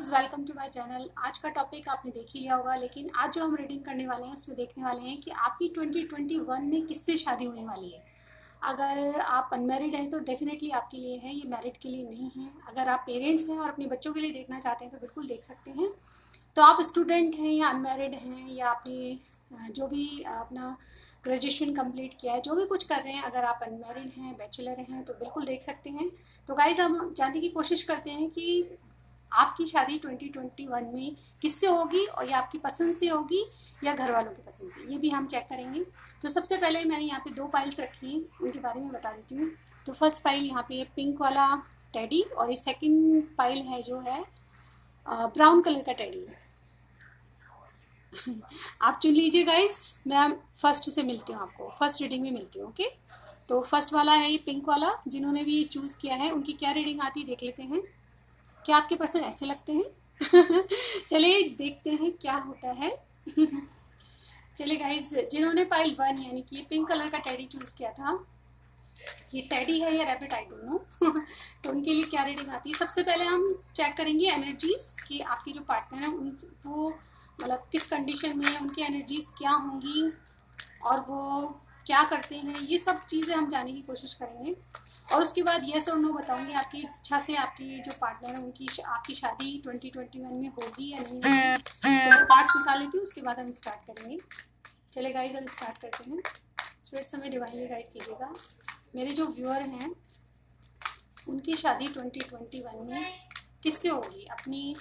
Viewers, welcome to my channel. आज का topic आपने देख ही लिया होगा, लेकिन आज जो हम रीडिंग करने वाले हैं उसमें देखने वाले हैं कि आपकी 2021 में किससे शादी होने वाली है। अगर आप अनमैरिड हैं तो डेफिनेटली आपके लिए है, ये मैरिड के लिए नहीं है। अगर आप पेरेंट्स हैं और अपने बच्चों के लिए देखना चाहते हैं तो बिल्कुल देख सकते हैं। तो आप स्टूडेंट हैं या अनमैरिड हैं या आपने जो भी अपना ग्रेजुएशन कंप्लीट किया है, जो भी कुछ कर रहे हैं, अगर आप अनमैरिड हैं, बैचलर हैं, तो बिल्कुल देख सकते हैं। तो गाइज हम जानने की कोशिश करते हैं कि आपकी शादी 2021 में किससे होगी और ये आपकी पसंद से होगी या घर वालों की पसंद से, ये भी हम चेक करेंगे। तो सबसे पहले मैंने यहाँ पे दो पाइल्स रखी हैं, उनके बारे में बता देती हूँ। तो फर्स्ट पाइल यहाँ पे पिंक वाला टेडी और ये सेकंड पाइल है जो है ब्राउन कलर का टेडी। आप चुन लीजिए गाइस, मैं फर्स्ट से मिलती हूँ, आपको फर्स्ट रीडिंग में मिलती हूँ। ओके, तो फर्स्ट वाला है ये पिंक वाला। जिन्होंने भी चूज़ किया है उनकी क्या रीडिंग आती है देख लेते हैं। क्या आपके पर्सन ऐसे लगते हैं? चलिए देखते हैं क्या होता है। चलिए गाइस, जिन्होंने पाइल वन यानी कि पिंक कलर का टेडी चूज किया था, ये टेडी है या रैबिट आई डोंट नो। तो उनके लिए क्या रीडिंग आती है। सबसे पहले हम चेक करेंगे एनर्जीज कि आपकी जो पार्टनर है वो मतलब किस कंडीशन में है, उनकी एनर्जीज क्या होंगी और वो क्या करते हैं, ये सब चीज़ें हम जानने की कोशिश करेंगे। और उसके बाद येस और नो बताऊंगी आपकी इच्छा से आपकी जो पार्टनर है उनकी आपकी शादी 2021 में होगी या नहीं होगी। तो मैं कार्ड्स निकाल लेती हूँ, उसके बाद हम स्टार्ट करेंगे। चले गाइज, हम स्टार्ट करते हैं। स्पिरिट समय डिवाइनली गाइड कीजिएगा। मेरे जो व्यूअर हैं उनकी शादी 2021 में किससे होगी, अपनी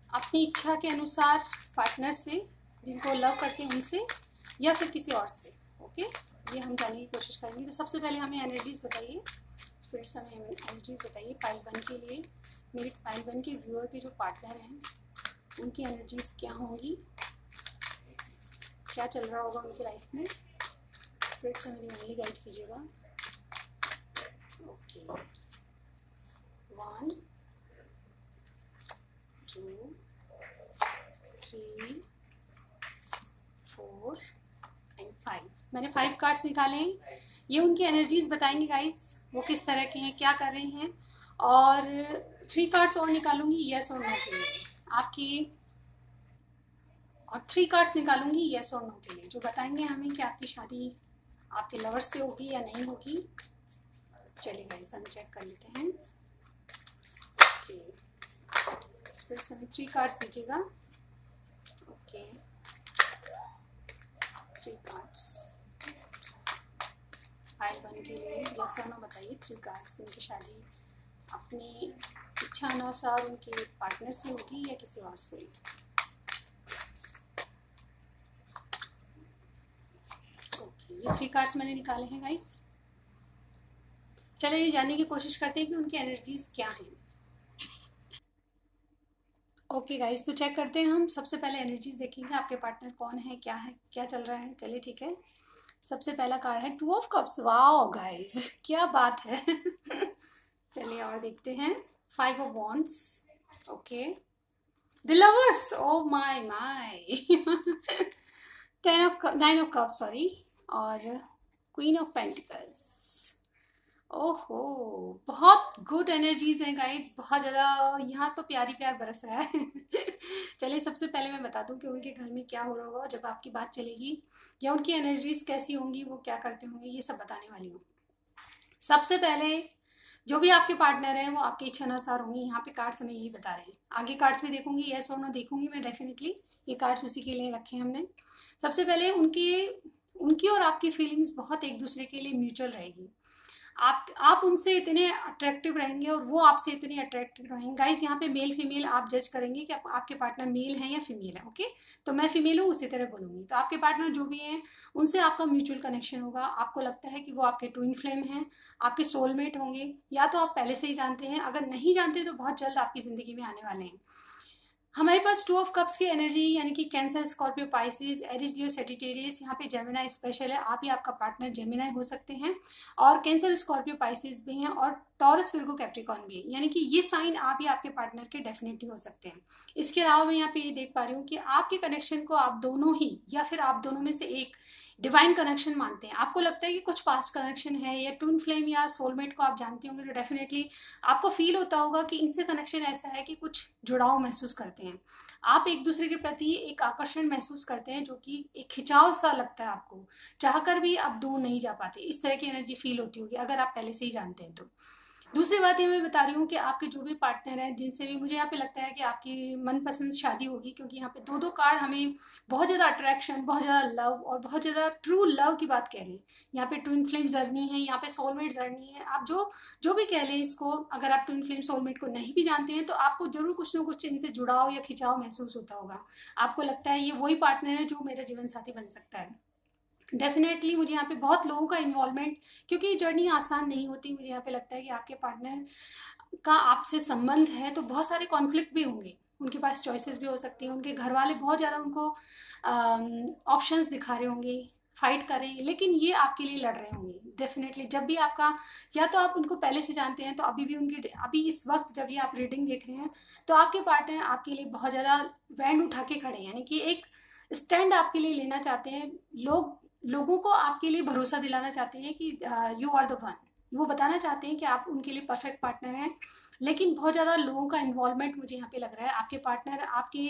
अपनी इच्छा के अनुसार पार्टनर से, जिनको लव करते हैं उनसे, या फिर किसी और से। ओके, ये हम जानने की कोशिश करेंगे। तो सबसे पहले हमें एनर्जीज बताइए, स्पिरिट्स हमें एनर्जीज बताइए पाइल वन के लिए। मेरे पाइल वन के व्यूअर के जो पार्टनर हैं उनकी एनर्जीज क्या होंगी, क्या चल रहा होगा उनकी लाइफ में। स्पिरिट्स हमें वही गाइड कीजिएगा। Okay, 1 2 3 4 and 5। मैंने 5 कार्ड्स निकाले हैं। ये उनकी एनर्जीज बताएंगे गाइस, वो किस तरह के हैं, क्या कर रहे हैं। और 3 कार्ड्स और निकालूंगी यस और नो के लिए आपकी, और 3 कार्ड्स निकालूंगी यस और नो के लिए, जो बताएंगे हमें कि आपकी शादी आपके लवर से होगी या नहीं होगी। चलिए गाइस, हम चेक कर लेते हैं। ओके, स्पिरिट्स हमें 3 कार्ड्स दीजिएगा। ओके, 3 कार्ड्स पाइल वन के लिए यस और नो बताइए। 3 कार्ड्स, उनकी शादी अपनी इच्छा अनुसार उनके पार्टनर से होगी या किसी और से। ओके, ये 3 कार्ड्स मैंने निकाले हैं गाइस। चलिए ये जानने की कोशिश करते हैं कि उनकी एनर्जीज क्या हैं। ओके गाइस, तो चेक करते हैं हम। सबसे पहले एनर्जीज देखेंगे, आपके पार्टनर कौन है, क्या चल रहा है। चलिए ठीक है, सबसे पहला कार्ड है 2 ऑफ कप्स। वाओ गाइस, क्या बात है। चलिए और देखते हैं। 5 of wands. Okay, the lovers, oh my my. 9 of cups sorry, और क्वीन ऑफ पेंटिकल्स। ओहो, बहुत गुड एनर्जीज हैं गाइस, बहुत ज़्यादा। यहाँ तो प्यारी प्यार बरस रहा है। चलिए सबसे पहले मैं बता दूं कि उनके घर में क्या हो रहा होगा जब आपकी बात चलेगी, या उनकी एनर्जीज कैसी होंगी, वो क्या करते होंगे, ये सब बताने वाली हूँ। सबसे पहले जो भी आपके पार्टनर हैं वो आपकी इच्छा अनुसार होंगे। यहाँ पे कार्ड्स हमें यही बता रहे हैं। आगे कार्ड्स में देखूंगी यस और नो देखूंगी मैं डेफिनेटली, ये कार्ड्स उसी के लिए रखे हैं हमने। सबसे पहले उनकी उनकी और आपकी फीलिंग्स बहुत एक दूसरे के लिए म्यूचुअल रहेगी। आप उनसे इतने अट्रैक्टिव रहेंगे और वो आपसे इतने अट्रैक्टिव रहेंगे। गाइस, यहाँ पे मेल फीमेल आप जज करेंगे कि आपके पार्टनर मेल है या फीमेल है। ओके, तो मैं फीमेल हूँ उसी तरह बोलूंगी। तो आपके पार्टनर जो भी हैं उनसे आपका म्यूचुअल कनेक्शन होगा। आपको लगता है कि वो आपके ट्विन फ्लेम हैं, आपके सोलमेट होंगे, या तो आप पहले से ही जानते हैं, अगर नहीं जानते तो बहुत जल्द आपकी ज़िंदगी में आने वाले हैं। हमारे पास 2 ऑफ कप्स की एनर्जी यानी कि कैंसर, स्कॉर्पियो, पाइसिस, एरिस, लियो, सेजिटेरियस। यहाँ पे जेमिनाई स्पेशल है, आप ही आपका पार्टनर जेमिनाई हो सकते हैं, और कैंसर, स्कॉर्पियो, पाइसिस भी हैं, और टॉरस, विर्गो, कैप्रिकॉर्न भी है। यानी कि ये साइन आप ही आपके पार्टनर के डेफिनेटली हो सकते हैं। इसके अलावा मैं यहाँ पे ये देख पा रही हूँ कि आपके कनेक्शन को आप दोनों ही या फिर आप दोनों में से एक डिवाइन कनेक्शन मानते हैं, आपको लगता है कि कुछ पास्ट कनेक्शन है, या ट्विन फ्लेम या सोलमेट को आप जानते होंगे, तो डेफिनेटली आपको फील होता होगा कि इनसे कनेक्शन ऐसा है कि कुछ जुड़ाव महसूस करते हैं आप, एक दूसरे के प्रति एक आकर्षण महसूस करते हैं, जो कि एक खिंचाव सा लगता है आपको, चाहकर भी आप दूर नहीं जा पाते, इस तरह की एनर्जी फील होती होगी अगर आप पहले से ही जानते हैं तो। दूसरी बात ये मैं बता रही हूँ कि आपके जो भी पार्टनर हैं, जिनसे भी मुझे यहाँ पे लगता है कि आपकी मनपसंद शादी होगी, क्योंकि यहाँ पे दो दो कार्ड हमें बहुत ज़्यादा अट्रैक्शन, बहुत ज़्यादा लव और बहुत ज़्यादा ट्रू लव की बात कह रहे हैं। यहाँ पे ट्विन फ्लेम जर्नी है, यहाँ पे सोलमेट जर्नी है, आप जो जो भी कह लें इसको, अगर आप ट्विन फ्लेम सोलमेट को नहीं भी जानते हैं तो आपको जरूर कुछ ना कुछ इनसे जुड़ाव या खिंचाव महसूस होता होगा, आपको लगता है ये वही पार्टनर है जो मेरा जीवन साथी बन सकता है। डेफिनेटली मुझे यहाँ पे बहुत लोगों का इन्वॉल्वमेंट, क्योंकि ये जर्नी आसान नहीं होती, मुझे यहाँ पे लगता है कि आपके पार्टनर का आपसे संबंध है तो बहुत सारे कॉन्फ्लिक्ट भी होंगे, उनके पास चॉइसेस भी हो सकती हैं, उनके घर वाले बहुत ज़्यादा उनको ऑप्शंस दिखा रहे होंगे, फाइट कर रहे हैं, लेकिन ये आपके लिए लड़ रहे होंगे डेफिनेटली। जब भी आपका, या तो आप उनको पहले से जानते हैं तो अभी भी उनकी, अभी इस वक्त जब ये आप रीडिंग देख रहे हैं तो आपके पार्टनर आपके लिए बहुत ज़्यादा बैंड उठा के खड़े हैं, यानी कि एक स्टैंड आपके लिए लेना चाहते हैं, लोगों को आपके लिए भरोसा दिलाना चाहते हैं कि यू आर द वन, वो बताना चाहते हैं कि आप उनके लिए परफेक्ट पार्टनर हैं। लेकिन बहुत ज़्यादा लोगों का इन्वॉल्वमेंट मुझे यहाँ पे लग रहा है, आपके पार्टनर आपके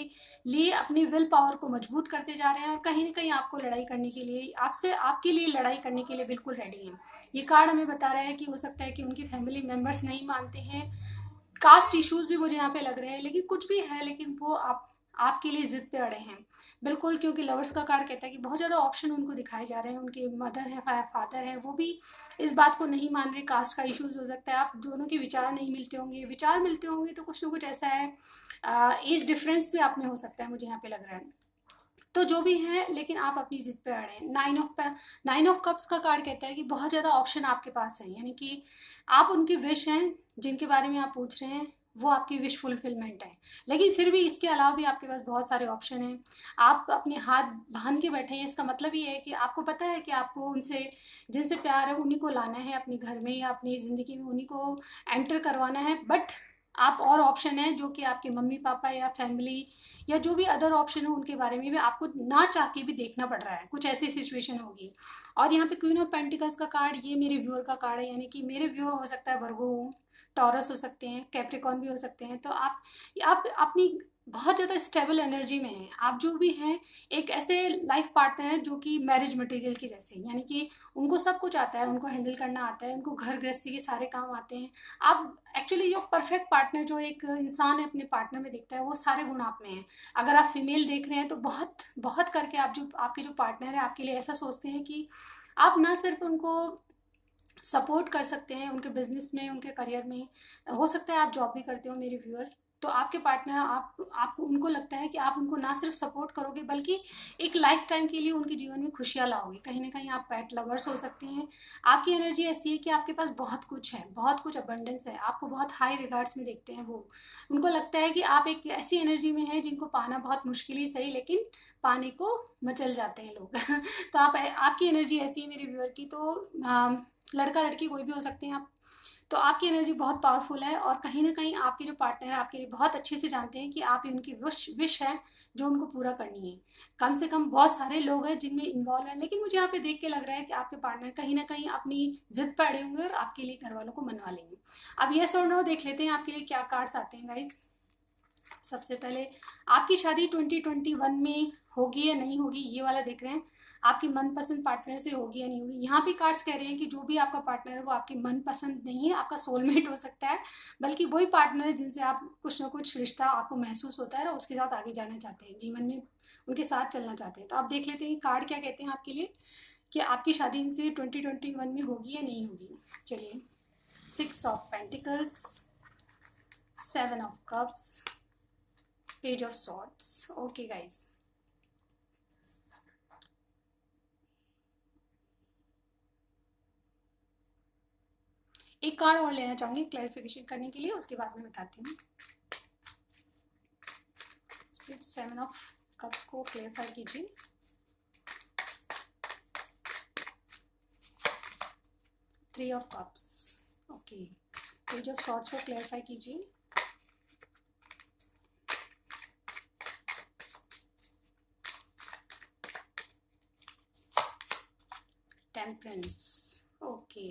लिए अपनी विल पावर को मजबूत करते जा रहे हैं, और कहीं ना कहीं आपको लड़ाई करने के लिए, आपसे, आपके लिए लड़ाई करने के लिए बिल्कुल रेडी हैं। ये कार्ड हमें बता रहा है कि हो सकता है कि उनकी फैमिली मेम्बर्स नहीं मानते हैं, कास्ट इश्यूज भी मुझे यहाँ पे लग रहे हैं, लेकिन कुछ भी है, लेकिन वो आपके लिए जिद पे अड़े हैं बिल्कुल, क्योंकि लवर्स का कार्ड कहता है कि बहुत ज़्यादा ऑप्शन उनको दिखाए जा रहे हैं, उनके मदर है, फादर है, वो भी इस बात को नहीं मान रहे, कास्ट का इश्यूज हो सकता है, आप दोनों के विचार नहीं मिलते होंगे, विचार मिलते होंगे तो कुछ ना कुछ ऐसा है, एज डिफरेंस भी आप में हो सकता है, मुझे यहाँ पे लग रहा है। तो जो भी है, लेकिन आप अपनी जिद पे अड़े हैं। नाइन ऑफ कप्स का कार्ड कहता है कि बहुत ज़्यादा ऑप्शन आपके पास है, यानी कि आप उनकी विश हैं, जिनके बारे में आप पूछ रहे हैं वो आपकी विश फुलफिलमेंट है, लेकिन फिर भी इसके अलावा भी आपके पास बहुत सारे ऑप्शन हैं, आप अपने हाथ बांध के बैठे हैं, इसका मतलब ये है कि आपको पता है कि आपको उनसे, जिनसे प्यार है उन्हीं को लाना है अपने घर में या अपनी ज़िंदगी में, उन्हीं को एंटर करवाना है, बट आप और ऑप्शन है जो कि आपके मम्मी पापा या फैमिली या जो भी अदर ऑप्शन है उनके बारे में भी आपको ना चाह के भी देखना पड़ रहा है, कुछ ऐसी सिचुएशन होगी। और यहाँ पे क्वीन ऑफ पेंटिकल्स का कार्ड, ये मेरे व्यूअर का कार्ड है, यानी कि मेरे व्यूअर हो सकता है वर्गो, टॉरस हो सकते हैं, कैप्रिकॉन भी हो सकते हैं, तो आप अपनी बहुत ज़्यादा स्टेबल एनर्जी में हैं, आप जो भी हैं एक ऐसे लाइफ पार्टनर है जो कि मैरिज मटेरियल के जैसे, यानी कि उनको सब कुछ आता है, उनको हैंडल करना आता है, उनको घर गृहस्थी के सारे काम आते हैं। आप एक्चुअली जो परफेक्ट पार्टनर जो एक इंसान है अपने पार्टनर में देखता है, वो सारे गुण आप में हैं। अगर आप फीमेल देख रहे हैं तो बहुत बहुत करके आप जो, आपके जो पार्टनर है आपके लिए ऐसा सोचते हैं कि आप ना सिर्फ उनको सपोर्ट कर सकते हैं उनके बिजनेस में, उनके करियर में, हो सकता है आप जॉब भी करते हो मेरे व्यूअर, तो आपके पार्टनर, आपको उनको लगता है कि आप उनको ना सिर्फ सपोर्ट करोगे बल्कि एक लाइफ टाइम के लिए उनके जीवन में खुशियाँ लाओगे, कहीं ना कहीं आप पेट लवर्स हो सकते हैं। आपकी एनर्जी ऐसी है कि आपके पास बहुत कुछ है, बहुत कुछ अबंडेंस है, आपको बहुत हाई रिगार्ड्स में देखते हैं वो, उनको लगता है कि आप एक ऐसी एनर्जी में है जिनको पाना बहुत मुश्किल ही सही, लेकिन पाने को मचल जाते हैं लोग तो आपकी एनर्जी ऐसी है मेरे व्यूअर की, तो लड़का लड़की कोई भी हो सकते हैं आप, तो आपकी एनर्जी बहुत पावरफुल है, और कहीं ना कहीं आपके जो पार्टनर है आपके लिए बहुत अच्छे से जानते हैं कि आप ही उनकी विश है जो उनको पूरा करनी है। कम से कम बहुत सारे लोग हैं जिनमें इन्वॉल्व हैं, लेकिन मुझे यहाँ पे देख के लग रहा है कि आपके पार्टनर कहीं ना कहीं अपनी जिद पर अड़े होंगे और आपके लिए घर वालों को मनवा लेंगे। अब यस और नो देख लेते हैं आपके लिए क्या कार्ड्स आते हैं गाइज। सबसे पहले, आपकी शादी 2021 में होगी या नहीं होगी, ये वाला देख रहे हैं, आपकी मनपसंद पार्टनर से होगी या नहीं होगी। यहाँ भी कार्ड्स कह रहे हैं कि जो भी आपका पार्टनर है वो आपकी मनपसंद नहीं है, आपका सोलमेट हो सकता है, बल्कि वही पार्टनर है जिनसे आप कुछ ना कुछ रिश्ता आपको महसूस होता है और उसके साथ आगे जाना चाहते हैं, जीवन में उनके साथ चलना चाहते हैं। तो आप देख लेते हैं कार्ड क्या कहते हैं आपके लिए, कि आपकी शादी इनसे 2021 में होगी या नहीं होगी। चलिए, 6 of pentacles, 7 of cups, page of swords. Okay guys, एक कार्ड और लेना चाहूंगी क्लैरिफिकेशन करने के लिए, उसके बाद में बताती हूँ। 7 ऑफ कप्स को क्लैरिफाई कीजिए। Three of cups, okay. Page of swords को क्लैरिफाई कीजिए। टेम्परेंस। ओके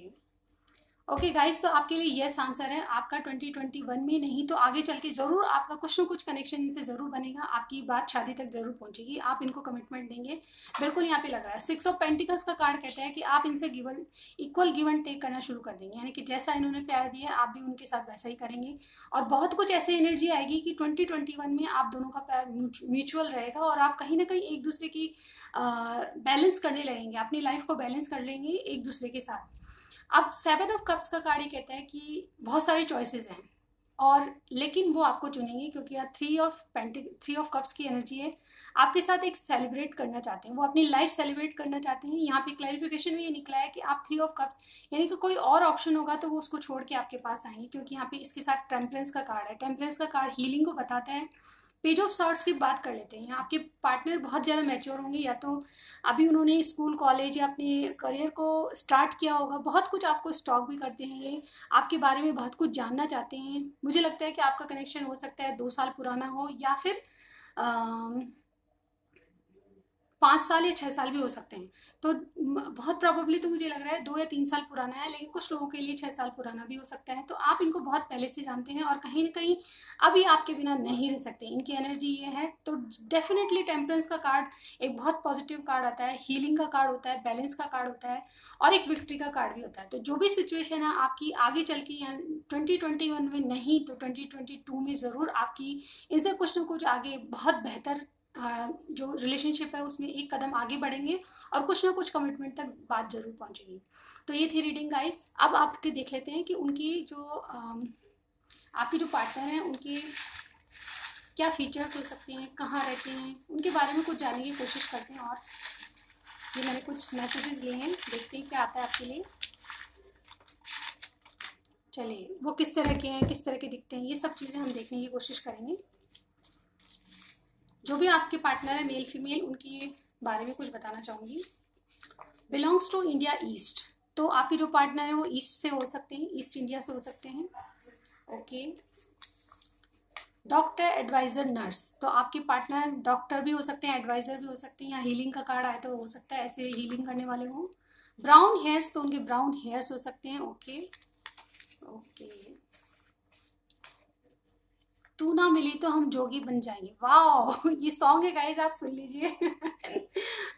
ओके गाइस, तो आपके लिए यस आंसर है आपका। 2021 में नहीं तो आगे चल के जरूर आपका कुछ ना कुछ कनेक्शन इनसे जरूर बनेगा, आपकी बात शादी तक जरूर पहुंचेगी, आप इनको कमिटमेंट देंगे। बिल्कुल यहाँ पे लग रहा है। 6 ऑफ पेंटिकल्स का कार्ड कहता है कि आप इनसे given equal give and take करना शुरू कर देंगे, यानी कि जैसा इन्होंने प्यार दिया आप भी उनके साथ वैसा ही करेंगे। और बहुत कुछ ऐसी एनर्जी आएगी कि 2021 में आप दोनों का प्यार म्यूचुअल रहेगा और आप कहीं ना कहीं एक दूसरे की बैलेंस करने लगेंगे, अपनी लाइफ को बैलेंस कर लेंगे एक दूसरे के साथ। अब 7 ऑफ कप्स का कार्ड ये कहता है कि बहुत सारी चॉइसेस हैं और लेकिन वो आपको चुनेंगे, क्योंकि यार 3 ऑफ कप्स की एनर्जी है। आपके साथ एक सेलिब्रेट करना चाहते हैं, वो अपनी लाइफ सेलिब्रेट करना चाहते हैं। यहाँ पे क्लैरिफिकेशन में ये निकला है कि आप 3 ऑफ कप्स यानी कि कोई और ऑप्शन होगा तो वो उसको छोड़ के आपके पास आएंगे, क्योंकि यहाँ पे इसके साथ टेम्परेंस का कार्ड है। टेम्परेंस का कार्ड हीलिंग को बताता है। पेज ऑफ सॉर्ट्स की बात कर लेते हैं। यहाँ आपके पार्टनर बहुत ज़्यादा मैच्योर होंगे, या तो अभी उन्होंने स्कूल कॉलेज या अपने करियर को स्टार्ट किया होगा, बहुत कुछ आपको स्टॉक भी करते हैं ये, आपके बारे में बहुत कुछ जानना चाहते हैं। मुझे लगता है कि आपका कनेक्शन हो सकता है 2 साल पुराना हो, या फिर 5 साल या 6 साल भी हो सकते हैं। तो बहुत प्रॉबेबली तो मुझे लग रहा है 2 या 3 साल पुराना है, लेकिन कुछ लोगों के लिए 6 साल पुराना भी हो सकता है। तो आप इनको बहुत पहले से जानते हैं और कहीं ना कहीं अभी आपके बिना नहीं रह सकते, इनकी एनर्जी ये है। तो डेफिनेटली टेम्परेंस का कार्ड एक बहुत पॉजिटिव कार्ड आता है, हीलिंग का कार्ड होता है, बैलेंस का कार्ड होता है और एक विक्ट्री का कार्ड भी होता है। तो जो भी सिचुएशन है आपकी आगे चल के 2021 में नहीं तो 2022 में ज़रूर आपकी इनसे कुछ ना कुछ आगे बहुत बेहतर जो रिलेशनशिप है उसमें एक कदम आगे बढ़ेंगे और कुछ ना कुछ कमिटमेंट तक बात जरूर पहुंचेगी। तो ये थी रीडिंग गाइस। अब आपके देख लेते हैं कि उनकी जो आपके जो पार्टनर हैं उनके क्या फीचर्स हो सकते हैं, कहाँ रहते हैं, उनके बारे में कुछ जानने की कोशिश करते हैं। और ये मैंने कुछ मैसेजेस लिए हैं, देखते हैं क्या आता है आपके लिए। चलिए, वो किस तरह के हैं, किस तरह के दिखते हैं, ये सब चीज़ें हम देखने की कोशिश करेंगे। जो भी आपके पार्टनर है मेल फीमेल, उनके बारे में कुछ बताना चाहूँगी। बिलोंग्स टू इंडिया ईस्ट, तो आपके जो पार्टनर है वो ईस्ट से हो सकते हैं, ईस्ट इंडिया से हो सकते हैं। ओके। डॉक्टर, एडवाइजर, नर्स, तो आपके पार्टनर डॉक्टर भी हो सकते हैं, एडवाइजर भी हो सकते हैं, या हीलिंग का कार्ड आए तो हो सकता है ऐसे हीलिंग करने वाले हों। ब्राउन हेयर्स, तो उनके ब्राउन हेयर्स हो सकते हैं। Okay okay. तू ना मिली तो हम जोगी बन जाएंगे, वाह ये सॉन्ग है गाइस, आप सुन लीजिए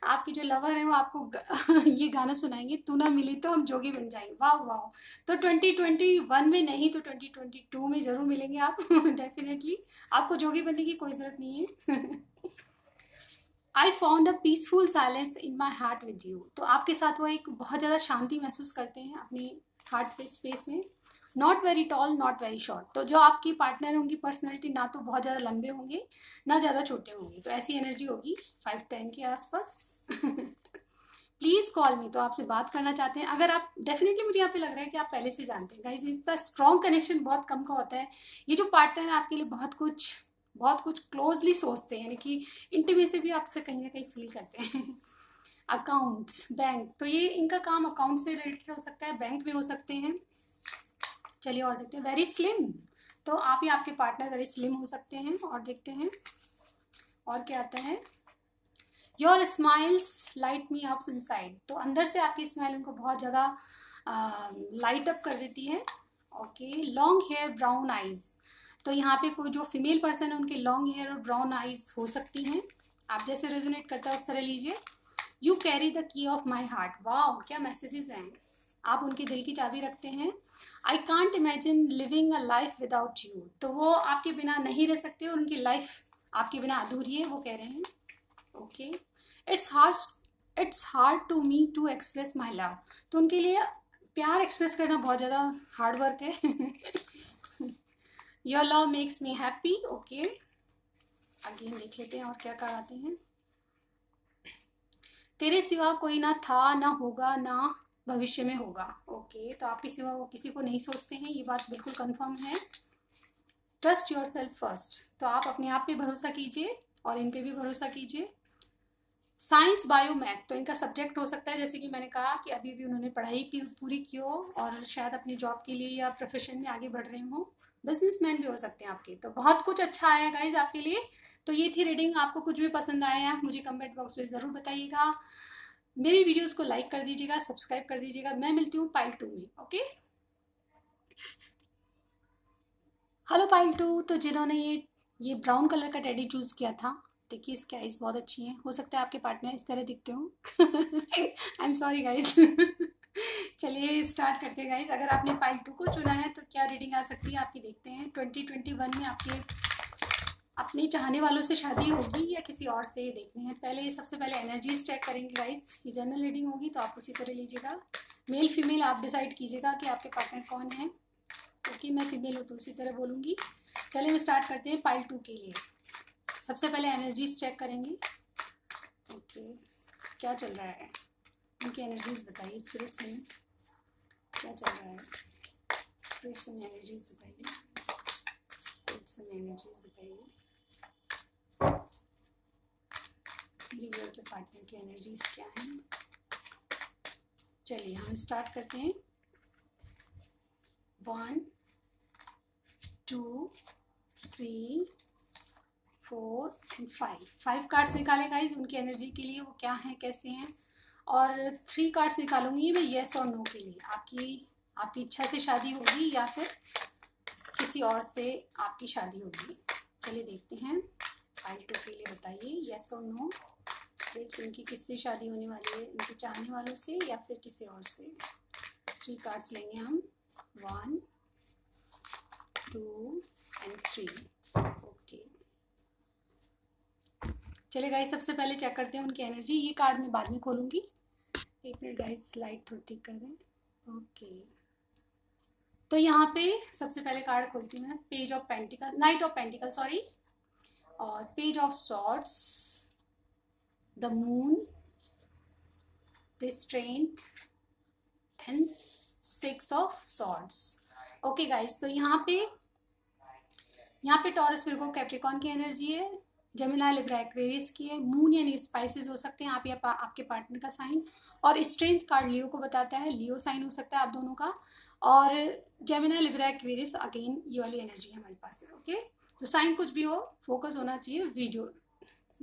आपकी जो लवर है वो आपको ये गाना सुनाएंगे, तू ना मिली तो हम जोगी बन जाएंगे, वाह वाह। तो 2021 में नहीं तो 2022 में जरूर मिलेंगे आप डेफिनेटली, आपको जोगी बनने की कोई जरूरत नहीं है I found a peaceful silence in my heart with you, तो आपके साथ वो एक बहुत ज़्यादा शांति महसूस करते हैं अपनी हार्ट स्पेस में। Not very tall, not very short, तो जो आपकी पार्टनर है उनकी पर्सनैलिटी ना तो बहुत ज़्यादा लंबे होंगे ना ज़्यादा छोटे होंगे, तो ऐसी एनर्जी होगी 5'10" के आसपास प्लीज़ कॉल मी, तो आपसे बात करना चाहते हैं। अगर आप डेफिनेटली, मुझे यहाँ पे लग रहा है कि आप पहले से जानते हैं गाइस, इसका स्ट्रॉन्ग कनेक्शन बहुत कम का होता है। ये जो पार्टनर है आपके लिए बहुत कुछ क्लोजली सोचते हैं, यानी कि इंटीमेसी भी आपसे कहीं ना कहीं फील करते हैं अकाउंट्स, बैंक, तो ये इनका काम अकाउंट से रिलेटेड हो सकता है, बैंक भी हो सकते हैं। चलिए और देखते हैं। वेरी स्लिम, तो आप ही आपके पार्टनर वेरी स्लिम हो सकते हैं। और देखते हैं और क्या आता है। Your smiles light me ups inside, तो अंदर से आपकी स्माइल उनको बहुत ज़्यादा लाइट अप कर देती है। Okay. Long hair, brown eyes, तो यहाँ पे कोई जो फीमेल पर्सन है उनके लॉन्ग हेयर और ब्राउन आइज हो सकती हैं, आप जैसे रेजोनेट करता है उस तरह लीजिए। You carry the key of my heart, वाह क्या मैसेजेस हैं, आप उनके दिल की चाबी रखते हैं। I can't imagine living a life without you, तो वो आपके बिना नहीं रह सकते और उनकी लाइफ आपके बिना अधूरी है, वो कह रहे हैं। Okay. It's hard to me to express my love, तो उनके लिए प्यार एक्सप्रेस करना बहुत ज़्यादा हार्ड वर्क है your love makes me happy. Okay. Again देख लेते हैं और क्या कराते हैं। तेरे सिवा कोई ना था, ना होगा, ना भविष्य में होगा। ओके, तो आपके सिवा वो किसी को नहीं सोचते हैं, ये बात बिल्कुल कंफर्म है। ट्रस्ट योर सेल्फ फर्स्ट, तो आप अपने आप पे भरोसा कीजिए और इन पे भी भरोसा कीजिए। साइंस, बायो, मैथ, तो इनका सब्जेक्ट हो सकता है, जैसे कि मैंने कहा कि अभी भी उन्होंने पढ़ाई पूरी की हो और शायद अपनी जॉब के लिए या प्रोफेशन में आगे बढ़ रहे हो। बिजनेसमैन भी हो सकते हैं आपके, तो बहुत कुछ अच्छा आया गाइज आपके लिए। तो ये थी रीडिंग, आपको कुछ भी पसंद आया मुझे कमेंट बॉक्स में ज़रूर बताइएगा। मेरी वीडियोस को लाइक कर दीजिएगा, सब्सक्राइब कर दीजिएगा। मैं मिलती हूँ पाइल 2 में। Okay, hello pile 2। तो जिन्होंने ये ब्राउन कलर का टेडी चूज़ किया था, देखिए इसकी आइज़ बहुत अच्छी हैं। हो सकता है आपके पार्टनर इस तरह दिखते हो। I am sorry guys. चलिए स्टार्ट करते हैं गाइज। अगर आपने पाइल 2 को चुना है तो क्या रीडिंग आ सकती है आपकी, देखते हैं। 2021 में आपके अपने चाहने वालों से शादी होगी या किसी और से, देखने हैं। पहले सबसे पहले एनर्जीज चेक करेंगे गाइस। ये जनरल रीडिंग होगी तो आप उसी तरह लीजिएगा। मेल फीमेल आप डिसाइड कीजिएगा कि आपके पार्टनर कौन है, क्योंकि मैं फीमेल हूँ तो उसी तरह बोलूँगी। चलिए हम स्टार्ट करते हैं पाइल 2 के लिए। सबसे पहले एनर्जीज चेक करेंगे। ओके, क्या चल रहा है, उनकी एनर्जीज बताइए। स्पिरिट से क्या चल रहा है, स्पिरिट से एनर्जीज बताइए। स्पिरिट से एनर्जीज बताइए मेरे व्यूअर के पार्टनर की एनर्जीज क्या हैं। चलिए हम स्टार्ट करते हैं। 1 2 3 4 एंड 5 कार्ड्स निकाले गाइस उनकी एनर्जी के लिए, वो क्या हैं, कैसे हैं। और 3 कार्ड्स निकालूंगी मैं येस और नो के लिए। आपकी इच्छा से शादी होगी या फिर किसी और से आपकी शादी होगी। चलिए देखते हैं। पाइल 2 के लिए बताइए येस और नो। स्पिरिट्स, इनकी किससे शादी होने वाली है, इनके चाहने वालों से या फिर किसी और से। 3 कार्ड्स लेंगे हम, 1 2 एंड 3। ओके, चलिए गाइस सबसे पहले चेक करते हैं उनकी एनर्जी। ये कार्ड मैं बाद में खोलूंगी। एक मिनट गाइस, लाइट थोड़ी ठीक कर दें। ओके, तो यहाँ पे सबसे पहले कार्ड खोलती हूँ मैं। Page of pentacles, knight of pentacles sorry, और page of swords, the moon, the strength and 6 of swords. Okay guys, तो यहाँ पे टॉरस विर्गो कैप्रिकॉन की एनर्जी है। जेमिनी लिब्रा एक्वेरियस की है। मून यानी स्पाइसेस हो सकते हैं आप या आपके पार्टनर का साइन। और स्ट्रेंथ कार्ड लियो को बताता है, लियो साइन हो सकता है आप दोनों का। और जेमिनी लिब्रा एक्वेरियस अगेन ये वाली एनर्जी हमारे पास है। ओके, तो साइन कुछ भी हो, फोकस होना चाहिए वीडियो,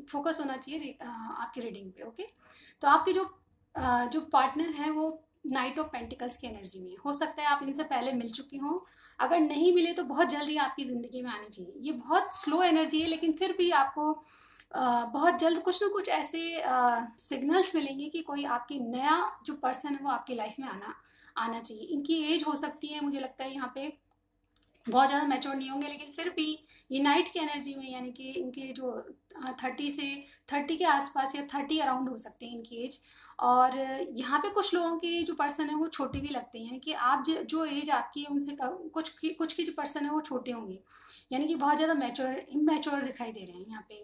फोकस होना चाहिए आपकी रीडिंग पे। ओके, तो आपके जो पार्टनर है वो नाइट ऑफ पेंटिकल्स की एनर्जी में हो सकता है। आप इनसे पहले मिल चुकी हों, अगर नहीं मिले तो बहुत जल्दी आपकी ज़िंदगी में आनी चाहिए। ये बहुत स्लो एनर्जी है, लेकिन फिर भी आपको बहुत जल्द कुछ ना कुछ ऐसे सिग्नल्स मिलेंगे कि कोई आपकी नया जो पर्सन है वो आपकी लाइफ में आना चाहिए। इनकी एज हो सकती है, मुझे लगता है यहाँ पे बहुत ज़्यादा मैच्योर नहीं होंगे, लेकिन फिर भी ये नाइट की एनर्जी में, यानी कि इनके जो 30 के आसपास या 30 अराउंड हो सकते हैं इनकी एज। और यहाँ पे कुछ लोगों के जो पर्सन है वो छोटे भी लगते हैं, यानी कि आप जो एज आपकी है उनसे कुछ की जो पर्सन है वो छोटे होंगे, यानी कि बहुत ज़्यादा मैच्योर इमेच्योर दिखाई दे रहे हैं यहाँ पे।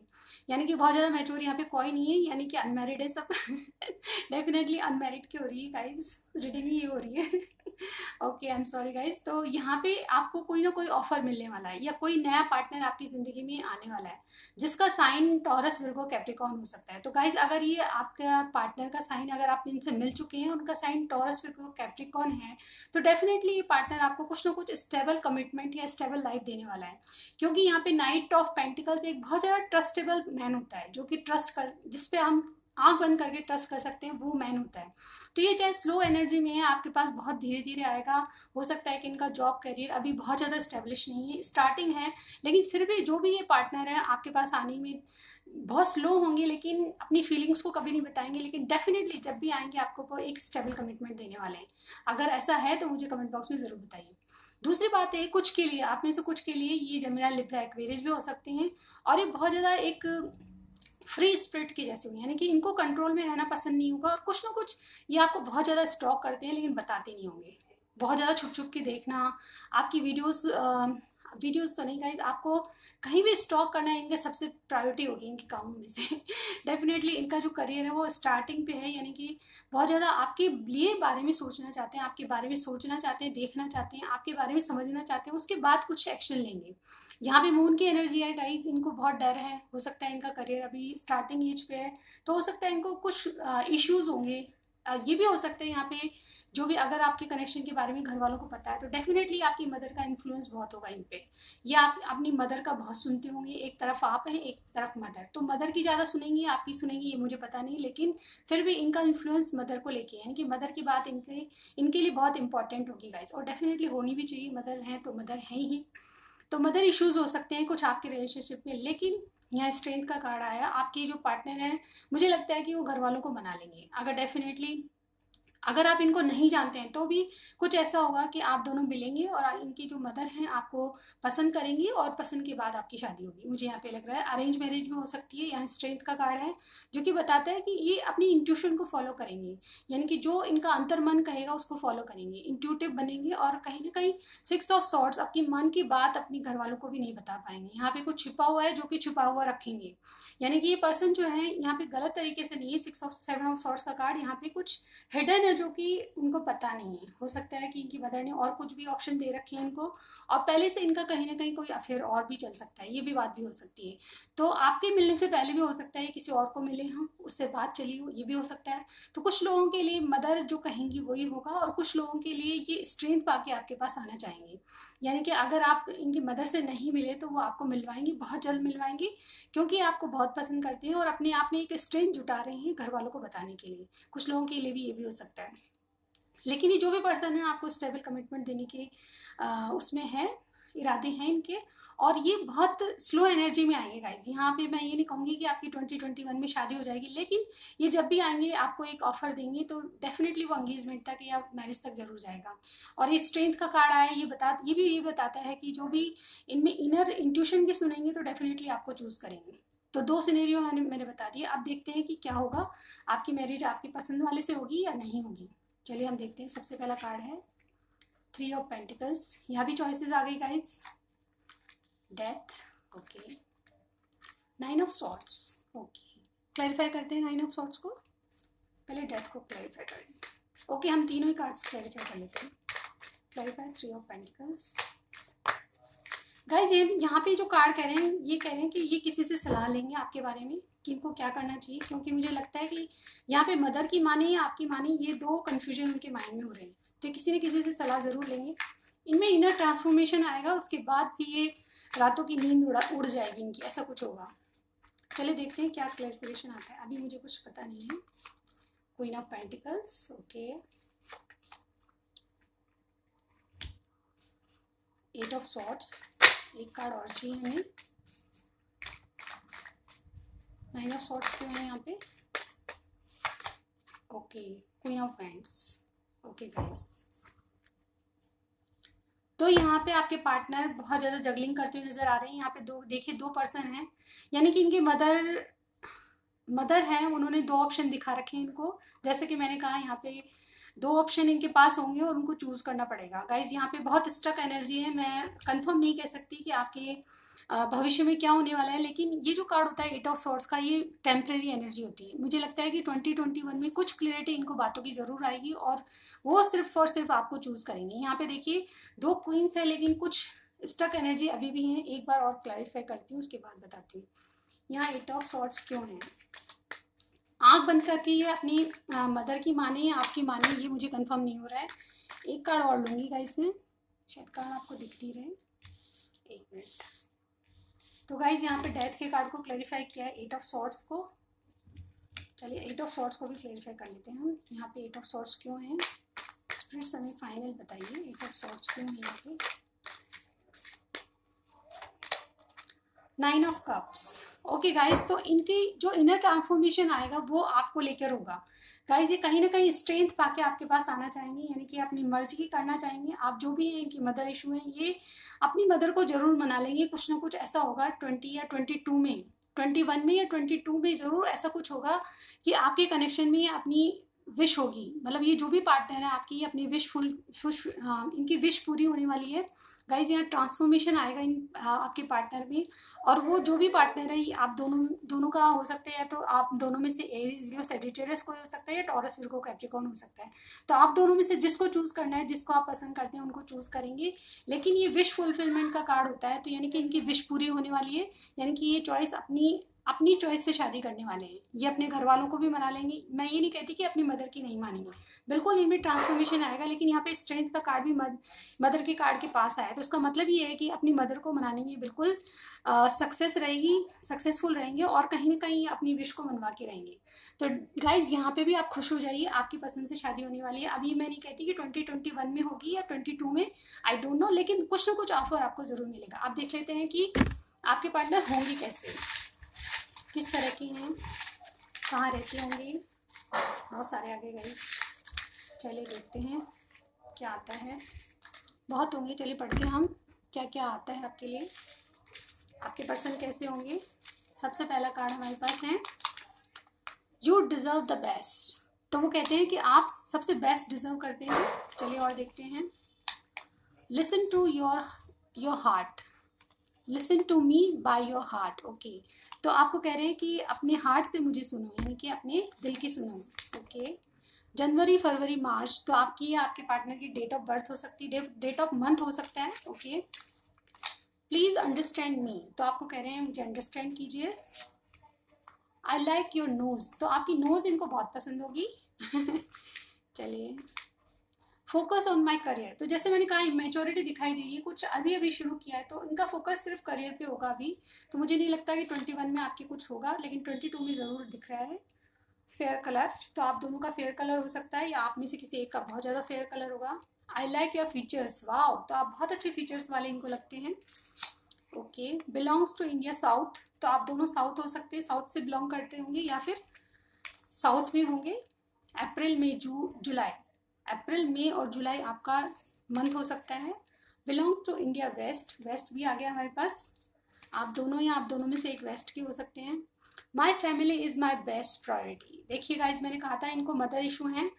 यानी कि बहुत ज़्यादा मैच्योर यहाँ पे कोई नहीं है, यानी कि अनमैरिड है सब। डेफिनेटली अनमैरिड की हो रही है गाइज, रीडिंग ही हो रही है। Okay, I am sorry guys. तो यहाँ पे आपको कोई ना कोई ऑफर मिलने वाला है या कोई नया पार्टनर आपकी जिंदगी में आने वाला है, जिसका साइन टॉरस विर्गो कैप्रिकॉर्न हो सकता है। तो गाइज अगर ये आपका पार्टनर का साइन, अगर आप इनसे मिल चुके हैं, उनका साइन टॉरस विर्गो कैप्रिकॉर्न है, तो डेफिनेटली ये पार्टनर आपको कुछ ना कुछ स्टेबल कमिटमेंट या स्टेबल लाइफ देने वाला है। क्योंकि यहाँ पे नाइट ऑफ पेंटिकल्स एक बहुत ज़्यादा ट्रस्टेबल मैन होता है, जो कि जिसपे हम आंख बंद करके ट्रस्ट कर सकते हैं, वो मैन होता है। तो ये चाहे स्लो एनर्जी में है, आपके पास बहुत धीरे धीरे आएगा। हो सकता है कि इनका जॉब करियर अभी बहुत ज़्यादा स्टेब्लिश नहीं है, स्टार्टिंग है, लेकिन फिर भी जो भी ये पार्टनर है आपके पास आने में बहुत स्लो होंगे, लेकिन अपनी फीलिंग्स को कभी नहीं बताएंगे, लेकिन डेफिनेटली जब भी आएंगे आपको वो एक स्टेबल कमिटमेंट देने वाले हैं। अगर ऐसा है तो मुझे कमेंट बॉक्स में ज़रूर बताइए। दूसरी बात है, कुछ के लिए, आप में से कुछ के लिए ये जेमिनी लिब्रा एक्वेरियस भी हो सकते हैं, और ये बहुत ज़्यादा एक फ्री स्पिरिट की जैसे हुई, यानी कि इनको कंट्रोल में रहना पसंद नहीं होगा, और कुछ ना कुछ ये आपको बहुत ज़्यादा स्टॉक करते हैं लेकिन बताते नहीं होंगे। बहुत ज़्यादा छुप छुप के देखना, आपकी वीडियोस तो नहीं गाइज, आपको कहीं भी स्टॉक करना इनके सबसे प्रायोरिटी होगी इनके कामों में से। डेफिनेटली इनका जो करियर है वो स्टार्टिंग पे है, यानी कि बहुत ज़्यादा आपके लिए बारे में सोचना चाहते हैं, आपके बारे में सोचना चाहते हैं, देखना चाहते हैं, आपके बारे में समझना चाहते हैं, उसके बाद कुछ एक्शन लेंगे। यहाँ पे मून की एनर्जी है गाइज, इनको बहुत डर है। हो सकता है इनका करियर अभी स्टार्टिंग एज पे है, तो हो सकता है इनको कुछ इश्यूज होंगे। ये भी हो सकता है यहाँ पे जो भी अगर आपके कनेक्शन के बारे में घर वालों को पता है तो डेफिनेटली आपकी मदर का इन्फ्लुएंस बहुत होगा इन पे। ये आप अपनी मदर का बहुत सुनते होंगे, एक तरफ आप हैं एक तरफ मदर, तो मदर की ज़्यादा सुनेंगी आपकी सुनेंगी ये मुझे पता नहीं, लेकिन फिर भी इनका इन्फ्लुएंस मदर को लेके यानी कि मदर की बात इनके लिए बहुत इंपॉर्टेंट होगी गाइज, और डेफिनेटली होनी भी चाहिए। मदर है तो मदर है ही। तो मदर इश्यूज हो सकते हैं कुछ आपके रिलेशनशिप में, लेकिन यहाँ स्ट्रेंथ का कार्ड आया। आपकी जो पार्टनर है मुझे लगता है कि वो घर वालों को मना लेंगे। अगर डेफिनेटली अगर आप इनको नहीं जानते हैं तो भी कुछ ऐसा होगा कि आप दोनों मिलेंगे और इनकी जो मदर हैं आपको पसंद करेंगी और पसंद के बाद आपकी शादी होगी। मुझे यहाँ पे लग रहा है अरेंज मैरिज भी हो सकती है। यहाँ स्ट्रेंथ का कार्ड है जो कि बताता है कि ये अपनी इंट्यूशन को फॉलो करेंगे, यानी कि जो इनका अंतर्मन कहेगा उसको फॉलो करेंगे, इंट्यूटिव बनेंगे। और कहीं ना कहीं 6 ऑफ सॉर्ड्स आपकी मन की बात अपने घर वालों को भी नहीं बता पाएंगे। यहाँ पे कुछ छिपा हुआ है जो कि छुपा हुआ रखेंगे, यानी कि ये पर्सन जो है यहाँ पे गलत तरीके से नहीं है। 7 ऑफ सॉर्ड्स का कार्ड यहाँ पे कुछ हिडन है जो कि उनको पता नहीं है। हो सकता है कि इनकी मदर ने और कुछ भी ऑप्शन दे रखे हैं इनको, और पहले से इनका कहीं ना कहीं कोई अफेयर और भी चल सकता है, ये भी बात भी हो सकती है। तो आपके मिलने से पहले भी हो सकता है किसी और को मिले हों, उससे बात चली हो, ये भी हो सकता है। तो कुछ लोगों के लिए मदर जो कहेंगी वही होगा, और कुछ लोगों के लिए ये स्ट्रेंथ पाके आपके पास आना चाहेंगे। यानी कि अगर आप इनकी मदर से नहीं मिले तो वो आपको मिलवाएंगे, बहुत जल्द मिलवाएंगे, क्योंकि आपको बहुत पसंद करते हैं और अपने आप में एक स्ट्रेंथ जुटा रहे हैं घर वालों को बताने के लिए। कुछ लोगों के लिए भी ये भी हो सकता है। लेकिन ये जो भी पर्सन है आपको स्टेबल कमिटमेंट देने के उसमें है, इरादे हैं इनके, और ये बहुत स्लो एनर्जी में आएंगे गाइज। यहाँ पे मैं ये नहीं कहूँगी कि आपकी 2021 में शादी हो जाएगी, लेकिन ये जब भी आएंगे आपको एक ऑफर देंगे तो डेफिनेटली वो एंगेजमेंट तक या मैरिज तक जरूर जाएगा। और ये स्ट्रेंथ का कार्ड आया, ये बताता है कि जो भी इनमें इनर इंट्यूशन के सुनेंगे तो डेफिनेटली आपको चूज करेंगे। तो 2 सिनेरियो मैंने बता दिए। अब देखते हैं कि क्या होगा, आपकी मैरिज आपकी पसंद वाले से होगी या नहीं होगी। चलिए हम देखते हैं। सबसे पहला कार्ड है 3 ऑफ पेंटिकल्स। यहाँ भी चॉइसेस आ गई guys. Death, okay. 9 of swords, okay. Clarify करते हैं 9 ऑफ सॉर्ड्स को, पहले डेथ को क्लैरिफाई करें। ओके, हम तीनों ही कार्ड्स क्लैरिफाई कर लेते हैं। Clarify 3 of pentacles. गाइज ये यहाँ पे जो कार्ड कह रहे हैं ये कह रहे हैं कि ये किसी से सलाह लेंगे आपके बारे में कि इनको क्या करना चाहिए, क्योंकि मुझे लगता है कि यहाँ पे मदर की माने या आपकी माने, ये दो कन्फ्यूजन उनके माइंड में हो रहे हैं। तो किसी न किसी से सलाह जरूर लेंगे। इनमें इनर ट्रांसफॉर्मेशन आएगा, उसके बाद भी ये रातों की नींद उड़ जाएगी इनकी, ऐसा कुछ होगा। चलिए देखते हैं क्या क्लैरिफिकेशन आता है। अभी मुझे कुछ पता नहीं है। Queen of pentacles, okay. 8 of swords, एक कार्ड और चाहिए हमें। 9 ऑफ सॉर्ड्स क्यों है यहाँ पे? Okay, queen of wands, okay guys. तो यहाँ पे आपके पार्टनर बहुत ज़्यादा जगलिंग करते हुए नजर आ रहे हैं। यहाँ पे दो पर्सन हैं, यानी कि इनकी मदर है, उन्होंने 2 ऑप्शन दिखा रखे हैं इनको। जैसे कि मैंने कहा यहाँ पे 2 ऑप्शन इनके पास होंगे और उनको चूज करना पड़ेगा। गाइज यहाँ पे बहुत स्टक एनर्जी है, मैं कंफर्म नहीं कह सकती कि आपके भविष्य में क्या होने वाला है, लेकिन ये जो कार्ड होता है 8 ऑफ सॉर्ड्स का, ये टेम्परेरी एनर्जी होती है। मुझे लगता है कि 2021 में कुछ क्लियरिटी इनको बातों की जरूर आएगी और वो सिर्फ और सिर्फ आपको चूज करेंगे। यहाँ पे देखिए 2 क्वींस है, लेकिन कुछ स्टक एनर्जी अभी भी है। एक बार और क्लैरिफाई करती हूँ, उसके बाद बताती हूँ यहाँ 8 ऑफ सॉर्ड्स क्यों है। आंख बंद करके ये अपनी मदर की माने या आपकी माने, ये मुझे कंफर्म नहीं हो रहा है। एक कार्ड और लूंगी गाइस इसमें, शायद कार्ड आपको दिख नहीं रहे। एक मिनट। तो गाइस यहाँ पे डेथ के कार्ड को क्लैरिफाई किया है 8 ऑफ सॉर्ड्स को। चलिए 8 ऑफ सॉर्ड्स को भी क्लैरिफाई कर लेते हैं हम। यहाँ पे 8 ऑफ सॉर्ड्स क्यों है, स्पिरिट्स हमें फाइनल बताइए 8 ऑफ सॉर्ड्स क्यों है यहाँ पे। 9 ऑफ कप्स, ओके गाइज। तो इनकी जो इनर ट्रांसफॉर्मेशन आएगा वो आपको लेकर होगा गाइज। ये कहीं ना कहीं स्ट्रेंथ पाके आपके पास आना चाहेंगे, यानी कि अपनी मर्जी की करना चाहेंगे। आप जो भी है, इनकी मदर इशू है, ये अपनी मदर को जरूर मना लेंगे। कुछ ना कुछ ऐसा होगा 20 या 22 में, 21 में या 22 में जरूर ऐसा कुछ होगा कि आपके कनेक्शन में अपनी विश होगी। मतलब ये जो भी पार्टनर है आपकी, अपनी इनकी विश पूरी होने वाली है गाइज। यहाँ ट्रांसफॉर्मेशन आएगा आपके पार्टनर में। और वो जो भी पार्टनर है, आप दोनों का हो सकता है, या तो आप दोनों में से एरीज लियो सजिटेरियस कोई हो सकता है, या टॉरस विर्गो कैप्रिकॉर्न हो सकता है। तो आप दोनों में से जिसको चूज करना है, जिसको आप पसंद करते हैं उनको चूज करेंगे। लेकिन ये विश फुलफिलमेंट का कार्ड होता है, तो यानी कि इनकी विश पूरी होने वाली है, यानी कि ये चॉइस अपनी अपनी चॉइस से शादी करने वाले हैं, ये अपने घर वालों को भी मना लेंगे। मैं ये नहीं कहती कि अपनी मदर की नहीं मानेंगे, बिल्कुल इनमें ट्रांसफॉर्मेशन आएगा, लेकिन यहाँ पे स्ट्रेंथ का कार्ड भी मदर के कार्ड के पास आया है, तो उसका मतलब ये है कि अपनी मदर को मनाने में बिल्कुल सक्सेस रहेगी, सक्सेसफुल रहेंगे और कहीं ना कहीं अपनी विश को मनवा के रहेंगे। तो गाइज यहाँ पे भी आप खुश हो जाइए, आपकी पसंद से शादी होने वाली है। अभी मैं नहीं कहती कि 2021 में होगी या 22 में, आई डोंट नो, लेकिन कुछ ना कुछ ऑफर आपको ज़रूर मिलेगा। आप देख लेते हैं कि आपके पार्टनर होंगे कैसे, किस तरह की हैं, कहाँ रहती होंगी। बहुत सारे आगे गए, चलिए देखते हैं क्या आता है। बहुत होंगे, चलिए पढ़ते हैं हम क्या क्या आता है आपके लिए, आपके पर्सन कैसे होंगे। सबसे पहला कार्ड हमारे पास है यू डिज़र्व द बेस्ट। तो वो कहते हैं कि आप सबसे बेस्ट डिज़र्व करते हैं। चलिए और देखते हैं। Listen to your heart, listen to me by your heart. Okay, तो आपको कह रहे हैं कि अपने हार्ट से मुझे सुनो, यानी कि अपने दिल की सुनो। ओके, जनवरी फरवरी मार्च, तो आपकी या आपके पार्टनर की डेट ऑफ बर्थ हो सकती है, डेट ऑफ मंथ हो सकता है। ओके, प्लीज अंडरस्टैंड मी, तो आपको कह रहे हैं मुझे अंडरस्टैंड कीजिए। आई लाइक योर नोज, तो आपकी नोज इनको बहुत पसंद होगी। चलिए, फोकस ऑन माई करियर, तो जैसे मैंने कहा मेच्योरिटी दिखाई दे रही है, कुछ अभी अभी शुरू किया है, तो इनका फोकस सिर्फ करियर पे होगा अभी। तो मुझे नहीं लगता कि 21 में आपके कुछ होगा, लेकिन 22 में ज़रूर दिख रहा है। फेयर कलर, तो आप दोनों का फेयर कलर हो सकता है, या आप में से किसी एक का बहुत ज़्यादा फेयर कलर होगा। I like your features, wow, तो आप बहुत अच्छे फीचर्स वाले इनको लगते हैं। Okay, belongs to India south, तो आप दोनों साउथ हो सकते हैं, साउथ से बिलोंग करते होंगे या फिर साउथ में होंगे। अप्रैल मई जुलाई, अप्रैल मई और जुलाई आपका मंथ हो सकता है। Belong to India west, west भी आ गया हमारे पास, आप दोनों या आप दोनों में से एक वेस्ट के हो सकते हैं। My family is my best priority, देखिए गाइज मैंने कहा था इनको मदर इशू है,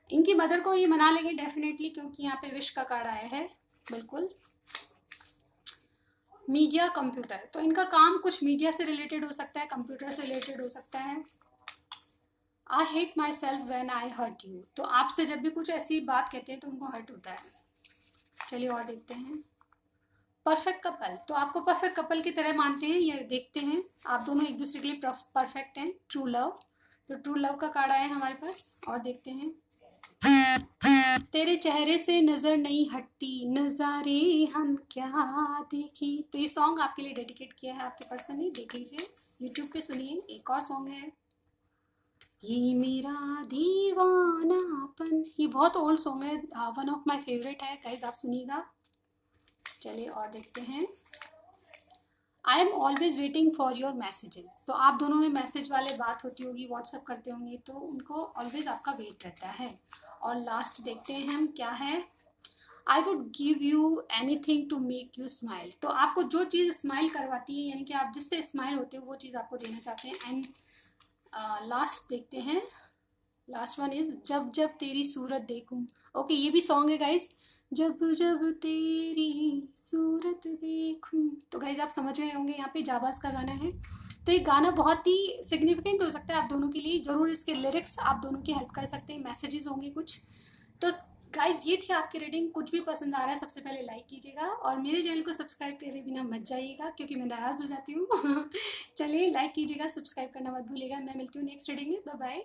इनकी मदर को ये मना लेंगे डेफिनेटली, क्योंकि यहाँ पे विश का कार्ड आया है। बिल्कुल, मीडिया कंप्यूटर, तो इनका काम कुछ मीडिया से रिलेटेड हो सकता है, कंप्यूटर से रिलेटेड हो सकता है। I hate myself when I hurt you, तो आपसे जब भी कुछ ऐसी बात कहते हैं तो उनको हर्ट होता है। चलिए और देखते हैं। परफेक्ट कपल, तो आपको परफेक्ट कपल की तरह मानते हैं, ये देखते हैं आप दोनों एक दूसरे के लिए परफेक्ट हैं। ट्रू लव, तो ट्रू लव का कार्ड आया है हमारे पास, और देखते हैं। तेरे चेहरे से नजर नहीं हटती, नजारे हम क्या देखें, तो ये सॉन्ग आपके लिए डेडिकेट किया है आपके पर्सन ने, देख लीजिए यूट्यूब पे सुनिए। एक और सॉन्ग है ये मेरा दीवानापन, ये बहुत ओल्ड सॉन्ग है, वन ऑफ माय फेवरेट है गाइज, आप सुनिएगा। चलिए और देखते हैं। I am always waiting for your messages, तो आप दोनों में मैसेज वाले बात होती होगी, व्हाट्सअप करते होंगे, तो उनको ऑलवेज आपका वेट रहता है। और लास्ट देखते हैं हम क्या है। I would give you anything to make you smile, तो आपको जो चीज़ स्माइल करवाती है, यानी कि आप जिससे स्माइल होते हो, वो चीज़ आपको देना चाहते हैं। एंड लास्ट देखते हैं, लास्ट वन इज जब जब तेरी सूरत देखूं। ओके, ये भी सॉन्ग है गाइस, जब जब तेरी सूरत देखूं, तो गाइस आप समझ गए होंगे, यहाँ पे जाबाज का गाना है। तो ये गाना बहुत ही सिग्निफिकेंट हो सकता है आप दोनों के लिए, जरूर इसके लिरिक्स आप दोनों की हेल्प कर सकते हैं, मैसेजेस होंगे कुछ। तो गाइज ये थी आपकी रीडिंग, कुछ भी पसंद आ रहा है सबसे पहले लाइक कीजिएगा, और मेरे चैनल को सब्सक्राइब करे बिना मत जाइएगा, क्योंकि मैं नाराज़ हो जाती हूँ। चलिए लाइक कीजिएगा, सब्सक्राइब करना मत भूलिएगा। मैं मिलती हूँ नेक्स्ट रीडिंग में, बाय बाय।